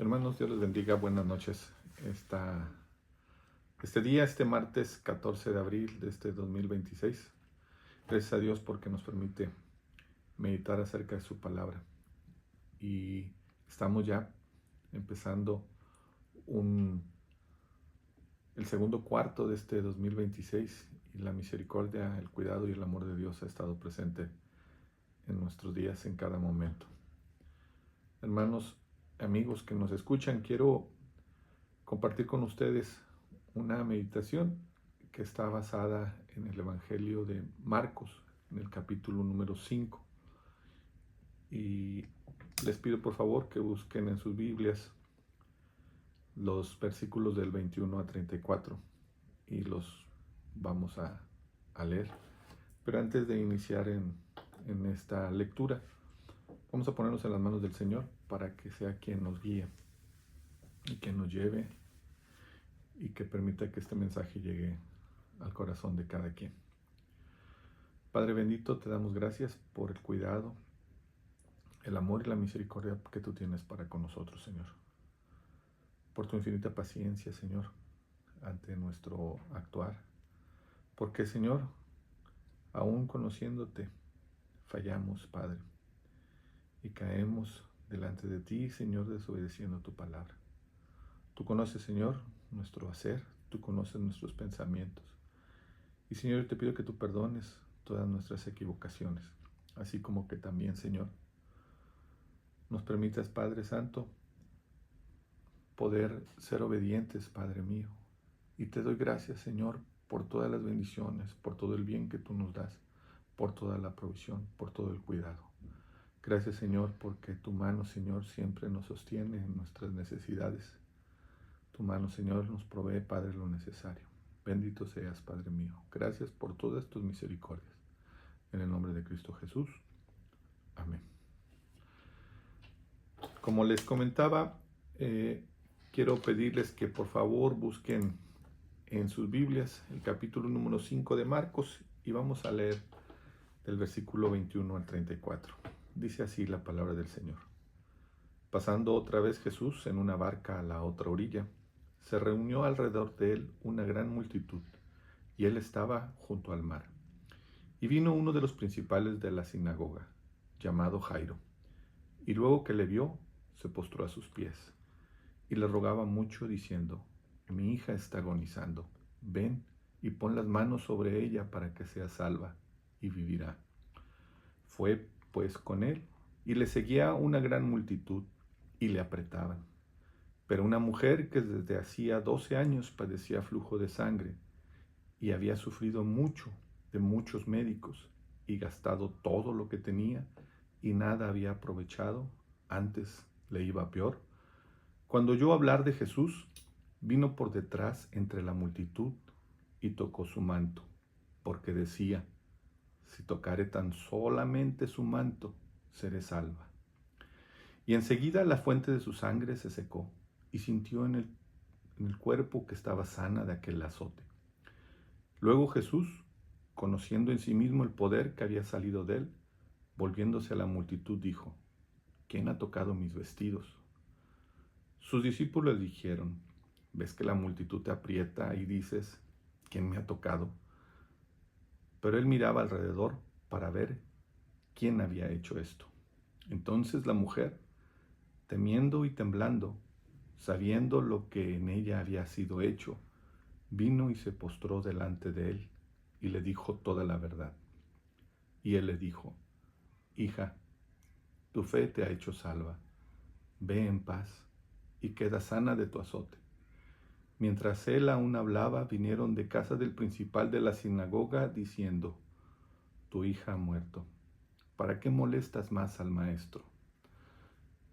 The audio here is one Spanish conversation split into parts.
Hermanos, Dios les bendiga, buenas noches. Este martes 14 de abril de este 2026, gracias a Dios porque nos permite meditar acerca de su palabra. Y estamos ya empezando el segundo cuarto de este 2026 y la misericordia, el cuidado y el amor de Dios ha estado presente en nuestros días en cada momento. Hermanos, amigos que nos escuchan, quiero compartir con ustedes una meditación que está basada en el Evangelio de Marcos, en el capítulo número 5. Y les pido por favor que busquen en sus Biblias los versículos del 21 a 34 y los vamos a leer. Pero antes de iniciar en esta lectura, vamos a ponernos en las manos del Señor para que sea quien nos guíe y que nos lleve y que permita que este mensaje llegue al corazón de cada quien. Padre bendito, te damos gracias por el cuidado, el amor y la misericordia que tú tienes para con nosotros, Señor. Por tu infinita paciencia, Señor, ante nuestro actuar. Porque, Señor, aún conociéndote, fallamos, Padre, y caemos delante de ti, Señor, desobedeciendo tu palabra. Tú conoces, Señor, nuestro hacer, tú conoces nuestros pensamientos. Y, Señor, yo te pido que tú perdones todas nuestras equivocaciones, así como que también, Señor, nos permitas, Padre Santo, poder ser obedientes, Padre mío. Y te doy gracias, Señor, por todas las bendiciones, por todo el bien que tú nos das, por toda la provisión, por todo el cuidado. Gracias, Señor, porque tu mano, Señor, siempre nos sostiene en nuestras necesidades. Tu mano, Señor, nos provee, Padre, lo necesario. Bendito seas, Padre mío. Gracias por todas tus misericordias. En el nombre de Cristo Jesús. Amén. Como les comentaba, quiero pedirles que por favor busquen en sus Biblias el capítulo número 5 de Marcos y vamos a leer del versículo 21 al 34. Dice así la palabra del Señor. Pasando otra vez Jesús en una barca a la otra orilla, se reunió alrededor de él una gran multitud, y él estaba junto al mar. Y vino uno de los principales de la sinagoga, llamado Jairo, y luego que le vio, se postró a sus pies, y le rogaba mucho, diciendo: Mi hija está agonizando, ven y pon las manos sobre ella para que sea salva, y vivirá. Fue pues con él, y le seguía una gran multitud, y le apretaban. Pero una mujer que desde hacía 12 años padecía flujo de sangre, y había sufrido mucho de muchos médicos, y gastado todo lo que tenía, y nada había aprovechado, antes le iba peor, cuando oyó hablar de Jesús, vino por detrás entre la multitud y tocó su manto, porque decía: si tocare tan solamente su manto, seré salva. Y enseguida la fuente de su sangre se secó, y sintió en el cuerpo que estaba sana de aquel azote. Luego Jesús, conociendo en sí mismo el poder que había salido de él, volviéndose a la multitud, dijo: ¿Quién ha tocado mis vestidos? Sus discípulos dijeron: ¿Ves que la multitud te aprieta y dices: ¿quién me ha tocado? Pero él miraba alrededor para ver quién había hecho esto. Entonces la mujer, temiendo y temblando, sabiendo lo que en ella había sido hecho, vino y se postró delante de él y le dijo toda la verdad. Y él le dijo: Hija, tu fe te ha hecho salva. Ve en paz y queda sana de tu azote. Mientras él aún hablaba, vinieron de casa del principal de la sinagoga diciendo: Tu hija ha muerto. ¿Para qué molestas más al maestro?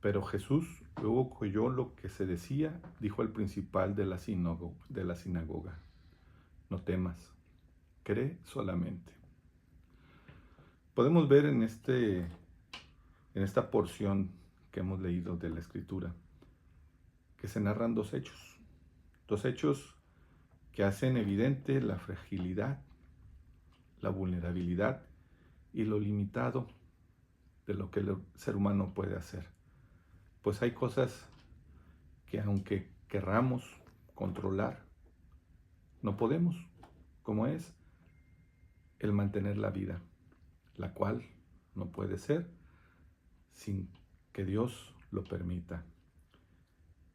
Pero Jesús, luego que oyó lo que se decía, dijo al principal de la sinagoga: No temas, cree solamente. Podemos ver en esta porción que hemos leído de la Escritura que se narran dos hechos que hacen evidente la fragilidad, la vulnerabilidad y lo limitado de lo que el ser humano puede hacer. Pues hay cosas que aunque querramos controlar, no podemos, como es el mantener la vida, la cual no puede ser sin que Dios lo permita.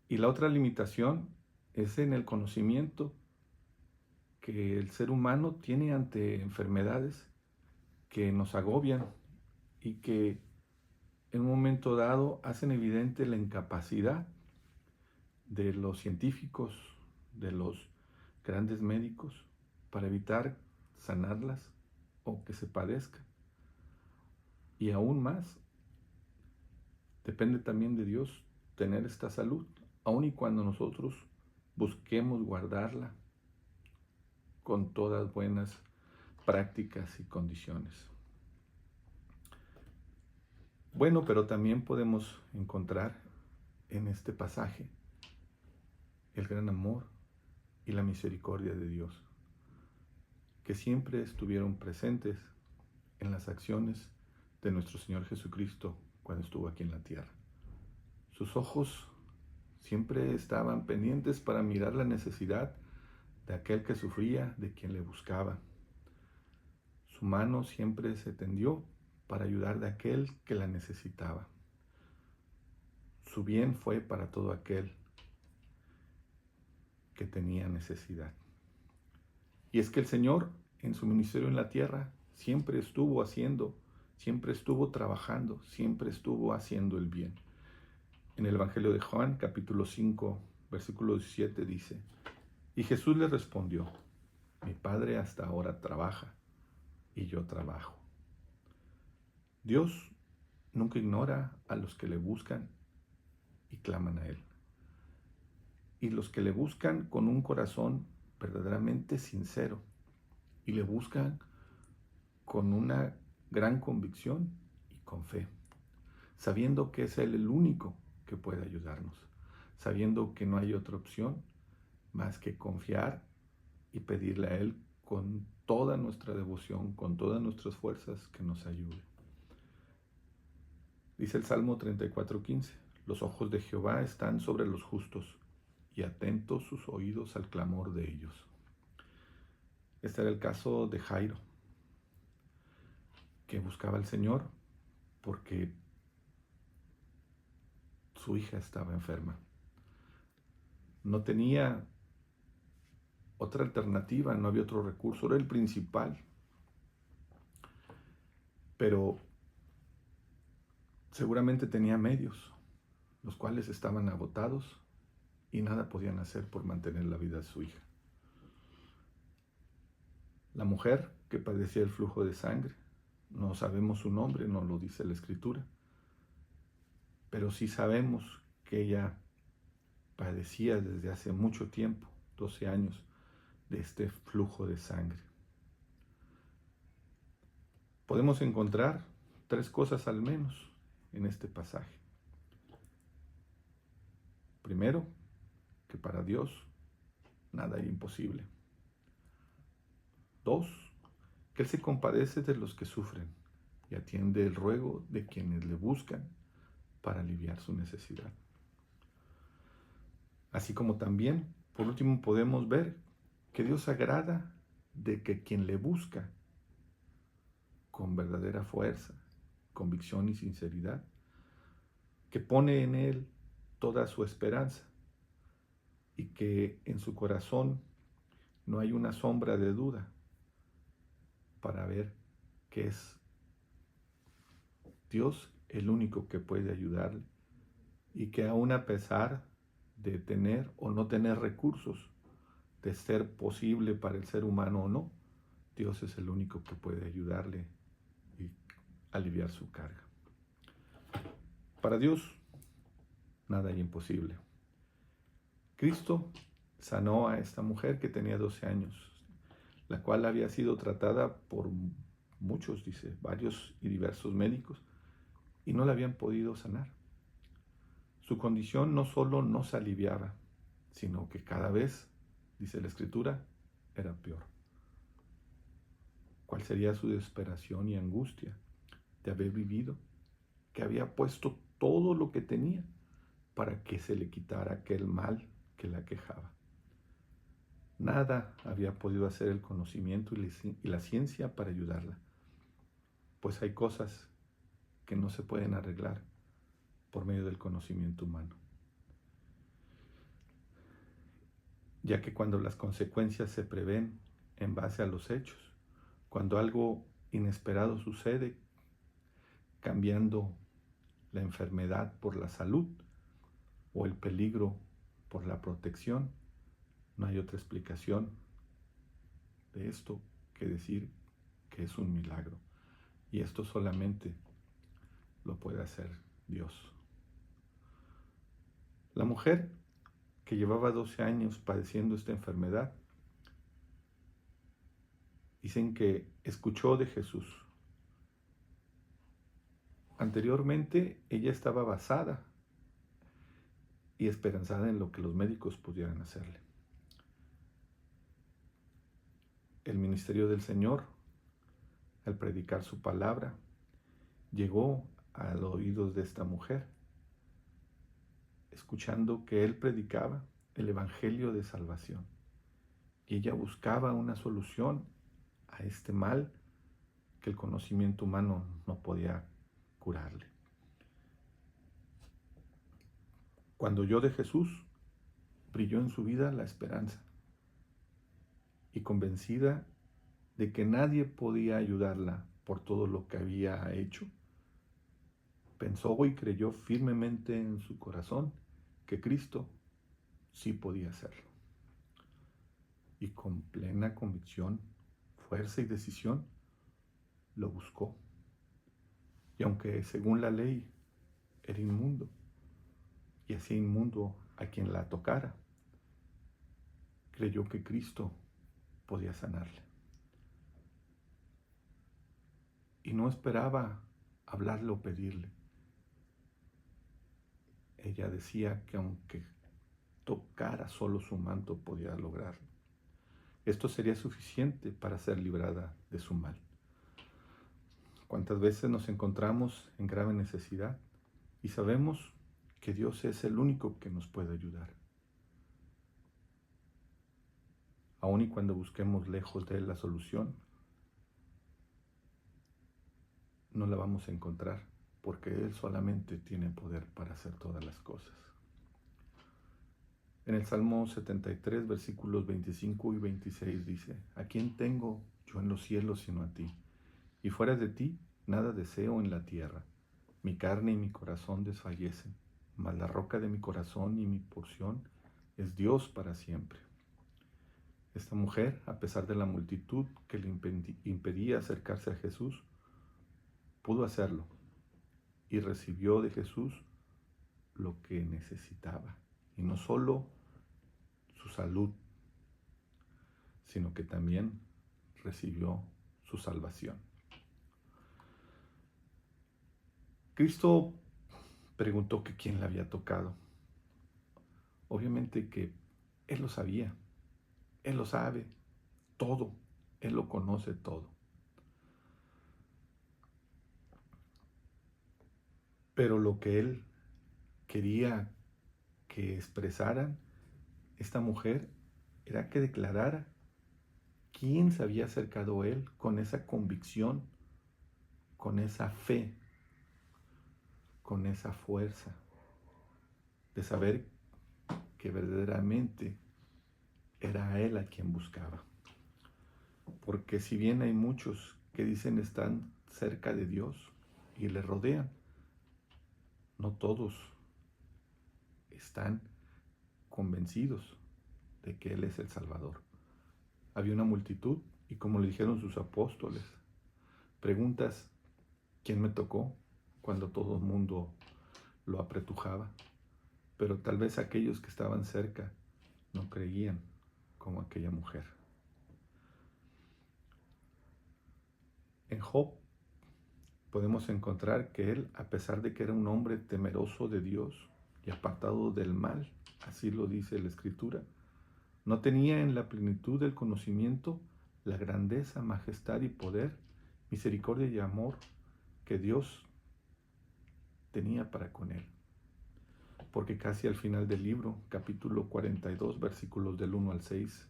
Y la otra limitación es en el conocimiento que el ser humano tiene ante enfermedades que nos agobian y que en un momento dado hacen evidente la incapacidad de los científicos, de los grandes médicos, para evitar sanarlas o que se padezcan. Y aún más, depende también de Dios tener esta salud, aun y cuando nosotros busquemos guardarla con todas buenas prácticas y condiciones. Bueno, pero también podemos encontrar en este pasaje el gran amor y la misericordia de Dios, que siempre estuvieron presentes en las acciones de nuestro Señor Jesucristo cuando estuvo aquí en la tierra. Sus ojos siempre estaban pendientes para mirar la necesidad de aquel que sufría, de quien le buscaba. Su mano siempre se tendió para ayudar de aquel que la necesitaba. Su bien fue para todo aquel que tenía necesidad. Y es que el Señor, en su ministerio en la tierra, siempre estuvo haciendo, siempre estuvo trabajando, siempre estuvo haciendo el bien. En el Evangelio de Juan, capítulo 5, versículo 17 dice: y Jesús le respondió: mi Padre hasta ahora trabaja y yo trabajo. Dios nunca ignora a los que le buscan y claman a Él. Y los que le buscan con un corazón verdaderamente sincero y le buscan con una gran convicción y con fe, sabiendo que es Él el único que puede ayudarnos, sabiendo que no hay otra opción más que confiar y pedirle a Él con toda nuestra devoción, con todas nuestras fuerzas, que nos ayude. Dice el Salmo 34:15: los ojos de Jehová están sobre los justos y atentos sus oídos al clamor de ellos. Este era el caso de Jairo, que buscaba al Señor porque su hija estaba enferma. No tenía otra alternativa, no había otro recurso, era el principal. Pero seguramente tenía medios, los cuales estaban agotados y nada podían hacer por mantener la vida de su hija. La mujer que padecía el flujo de sangre, no sabemos su nombre, no lo dice la Escritura, pero sí sabemos que ella padecía desde hace mucho tiempo, 12 años, de este flujo de sangre. Podemos encontrar 3 cosas al menos en este pasaje. Primero, que para Dios nada es imposible. 2, que Él se compadece de los que sufren y atiende el ruego de quienes le buscan para aliviar su necesidad. Así como también, por último, podemos ver que Dios se agrada de que quien le busca con verdadera fuerza, convicción y sinceridad, que pone en Él toda su esperanza y que en su corazón no hay una sombra de duda para ver que es Dios el único que puede ayudarle y que aún a pesar de tener o no tener recursos, de ser posible para el ser humano o no, Dios es el único que puede ayudarle y aliviar su carga. Para Dios nada es imposible. Cristo sanó a esta mujer que tenía 12 años, la cual había sido tratada por muchos, dice, varios y diversos médicos, y no la habían podido sanar. Su condición no solo no se aliviaba, sino que cada vez, dice la Escritura, era peor. ¿Cuál sería su desesperación y angustia de haber vivido, que había puesto todo lo que tenía para que se le quitara aquel mal que la aquejaba. Nada había podido hacer el conocimiento y la ciencia para ayudarla, pues hay cosas que no se pueden arreglar por medio del conocimiento humano, ya que cuando las consecuencias se prevén en base a los hechos, cuando algo inesperado sucede, cambiando la enfermedad por la salud o el peligro por la protección, no hay otra explicación de esto que decir que es un milagro. Y esto solamente lo puede hacer Dios. La mujer que llevaba 12 años padeciendo esta enfermedad, dicen que escuchó de Jesús. Anteriormente ella estaba basada y esperanzada en lo que los médicos pudieran hacerle. El ministerio del Señor, al predicar su palabra, llegó a los oídos de esta mujer, escuchando que él predicaba el evangelio de salvación. Y ella buscaba una solución a este mal que el conocimiento humano no podía curarle. Cuando oyó de Jesús, brilló en su vida la esperanza, y convencida de que nadie podía ayudarla por todo lo que había hecho, pensó y creyó firmemente en su corazón que Cristo sí podía hacerlo. Y con plena convicción, fuerza y decisión, lo buscó. Y aunque según la ley era inmundo, y hacía inmundo a quien la tocara, creyó que Cristo podía sanarle. Y no esperaba hablarle o pedirle. Ella decía que aunque tocara solo su manto podía lograrlo. Esto sería suficiente para ser librada de su mal. ¿Cuántas veces nos encontramos en grave necesidad y sabemos que Dios es el único que nos puede ayudar? Aun y cuando busquemos lejos de Él la solución, no la vamos a encontrar, porque Él solamente tiene poder para hacer todas las cosas. En el Salmo 73, versículos 25 y 26 dice: ¿A quién tengo yo en los cielos sino a ti? Y fuera de ti, nada deseo en la tierra. Mi carne y mi corazón desfallecen, mas la roca de mi corazón y mi porción es Dios para siempre. Esta mujer, a pesar de la multitud que le impedía acercarse a Jesús, pudo hacerlo y recibió de Jesús lo que necesitaba. Y no solo su salud, sino que también recibió su salvación. Cristo preguntó que quién la había tocado. Obviamente que Él lo sabía, Él lo sabe todo, Él lo conoce todo. Pero lo que Él quería que expresaran esta mujer era que declarara quién se había acercado a Él con esa convicción, con esa fe, con esa fuerza de saber que verdaderamente era a Él a quien buscaba. Porque si bien hay muchos que dicen están cerca de Dios y le rodean, no todos están convencidos de que Él es el Salvador. Había una multitud y, como le dijeron sus apóstoles, preguntas: ¿quién me tocó? Cuando todo el mundo lo apretujaba. Pero tal vez aquellos que estaban cerca no creían como aquella mujer. En Job podemos encontrar que él, a pesar de que era un hombre temeroso de Dios y apartado del mal, así lo dice la Escritura, no tenía en la plenitud del conocimiento la grandeza, majestad y poder, misericordia y amor que Dios tenía para con él. porque casi al final del libro, capítulo 42, versículos del 1 al 6,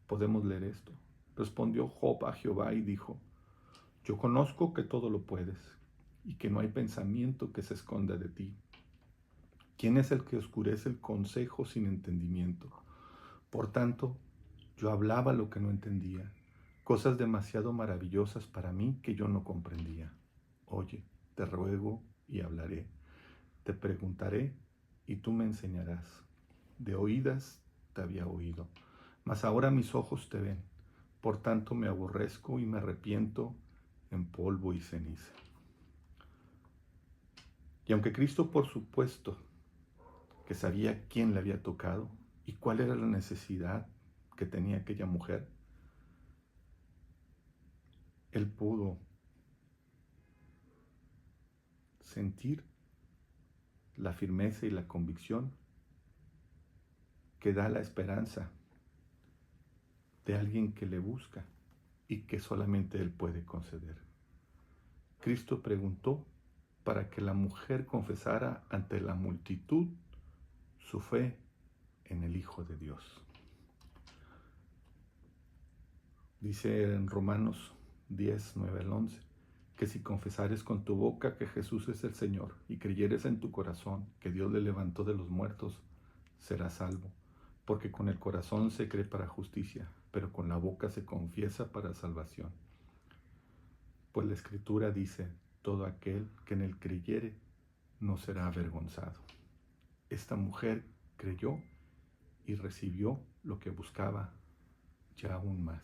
podemos leer esto. Respondió Job a Jehová y dijo: yo conozco que todo lo puedes y que no hay pensamiento que se esconda de ti. ¿Quién es el que oscurece el consejo sin entendimiento? Por tanto, yo hablaba lo que no entendía, cosas demasiado maravillosas para mí que yo no comprendía. Oye, te ruego y hablaré, te preguntaré y tú me enseñarás. De oídas te había oído, mas ahora mis ojos te ven. Por tanto me aborrezco y me arrepiento en polvo y ceniza. Y aunque Cristo, por supuesto, que sabía quién le había tocado y cuál era la necesidad que tenía aquella mujer, él pudo sentir la firmeza y la convicción que da la esperanza de alguien que le busca y que solamente él puede conceder. Cristo preguntó para que la mujer confesara ante la multitud su fe en el Hijo de Dios. Dice en Romanos 10, 9 al 11, que si confesares con tu boca que Jesús es el Señor y creyeres en tu corazón que Dios le levantó de los muertos, serás salvo. Porque con el corazón se cree para justicia, pero con la boca se confiesa para salvación. Pues la Escritura dice: todo aquel que en él creyere no será avergonzado. Esta mujer creyó y recibió lo que buscaba ya aún más.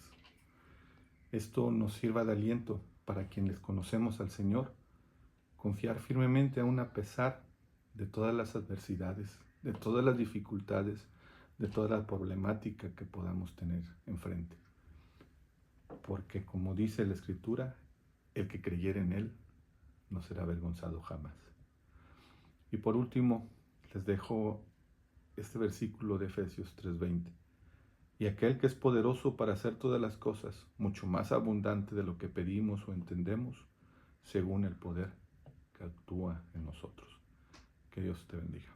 Esto nos sirva de aliento para quienes conocemos al Señor, confiar firmemente aún a pesar de todas las adversidades, de todas las dificultades, de toda la problemática que podamos tener enfrente. Porque como dice la Escritura, el que creyere en Él no será avergonzado jamás. Y por último, les dejo este versículo de Efesios 3:20. Y aquel que es poderoso para hacer todas las cosas, mucho más abundante de lo que pedimos o entendemos, según el poder que actúa en nosotros. Que Dios te bendiga.